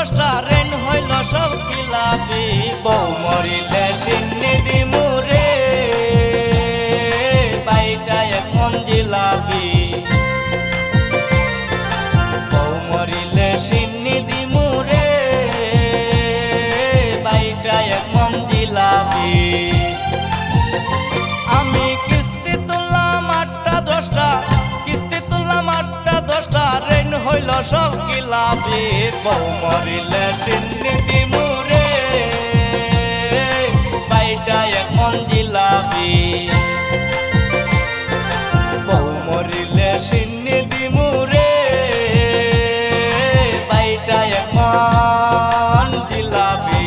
দশটা রেন হইল সব কিলাপি বউ মরিলে সিন্নি দিমুরে বাইটা এক মন জিলাপি বউ মরিলে সিন্নি দিমুরে বাইটা এক মন জিলাপি আমি কিস্তি তুললাম 8টা 10টা কিস্তি তুললাম 8টা 10টা রেন হইল সব কিলাপি বউ মরিলে সিন্নি দিমুরে বাইটা এক মন জিলাপি বউ মরিলে সিন্নি দিমুরে বাইটা এক মন জিলাপি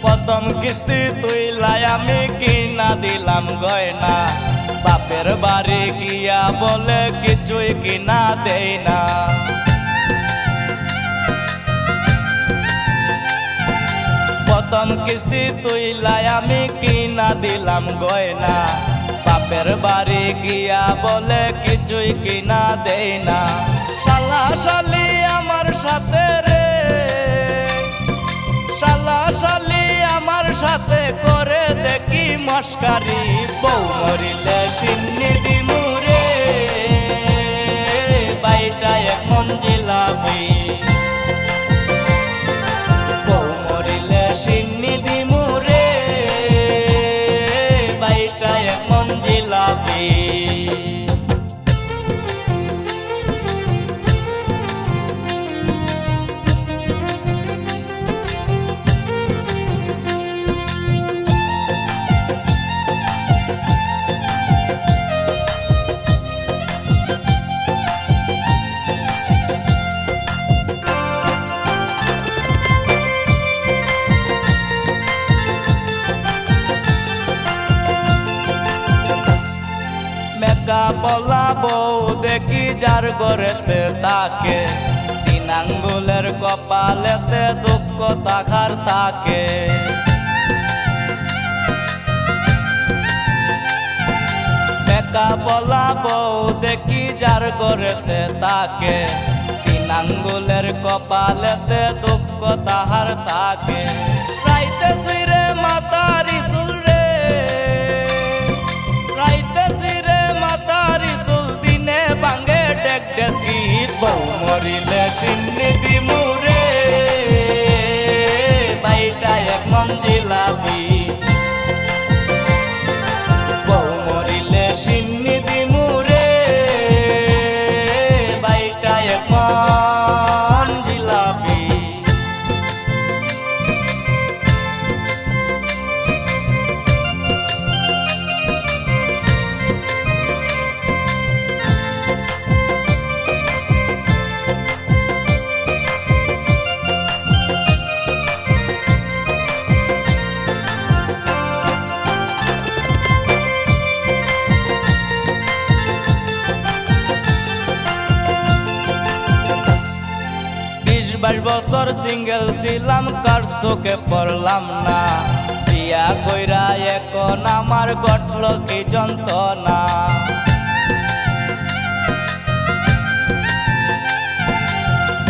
প্রথম কিস্তি তুইলাই আমি কিনা দিলাম গয়না বাপের বাড়ি গিয়া বলে কিছুই কিনা দেই না প্রথম কিস্তি তুইলাই আমি কিনা দিলাম গয়না বাপের বাড়ি গিয়া বলে কিছুই কিনা দেই না শালা শালি আমার সাথে রে শালা শালি আমার সাথে করে দেখি মস্কারি বউ মরিলে সিন্নি দিমুরে বাইটা এক মন জিলাপি বউ মরিলে সিন্নি দিমুরে বাইটা এক মন জিলাপি মেকা বলা বউ দেখি যার গড়েতে তাকে 3 আঙ্গুলের কপালেতে দুঃখ তাকার তাকে মেকা বলা বউ দেখি যার গড়েতে তাকে 3 আঙ্গুলের কপালেতে দুঃখ তাহার তাকে রাইতে সিরে মাতারি চুল রে রাইতে সিরে মাতারি চুল দিনে ভাঙে ডেক ডেস্কি বউ মরিলে সিন্নি দিমুরে বাইটা এক মন জিলাপি বউ মরিলে সিন্নি দিমুরে বাইটা এক মন জিলাপি বাইশ বছর সিঙ্গেল ছিলাম কার চোখে পড়লাম না বিয়া কইরা এখন আমার ঘটল কি যন্ত্রণা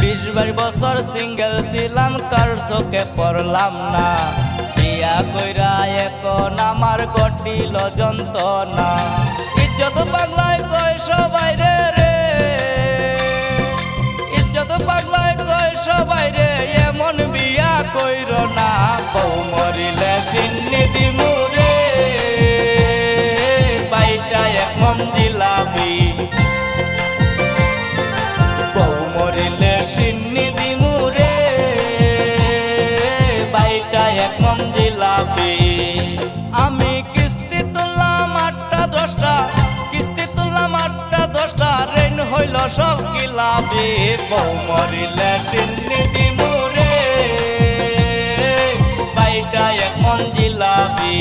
20-22 বছর সিঙ্গেল ছিলাম কার চোখে পড়লাম না বিয়া কইরা এখন আমার ঘটিল যন্ত্রণা ইজ্জত পাগলায় কয় সবাই রে ইজ্জত পাগলায় কয় সবাই রে এমন বিয়া কইর না বউ মরিলে সিন্নি দিমুরে বাইটা এক মন জিলাপি বউ মরিলে সিন্নি দিমুরে বাইটা এক মন জিলাপি আমি কিস্তি তুললাম 8টা 10টা কিস্তি তুললাম 8টা 10টা রেন হইল সব কিলাপি বউ মরিলে সিন্নি দিমুরে জিলাপি।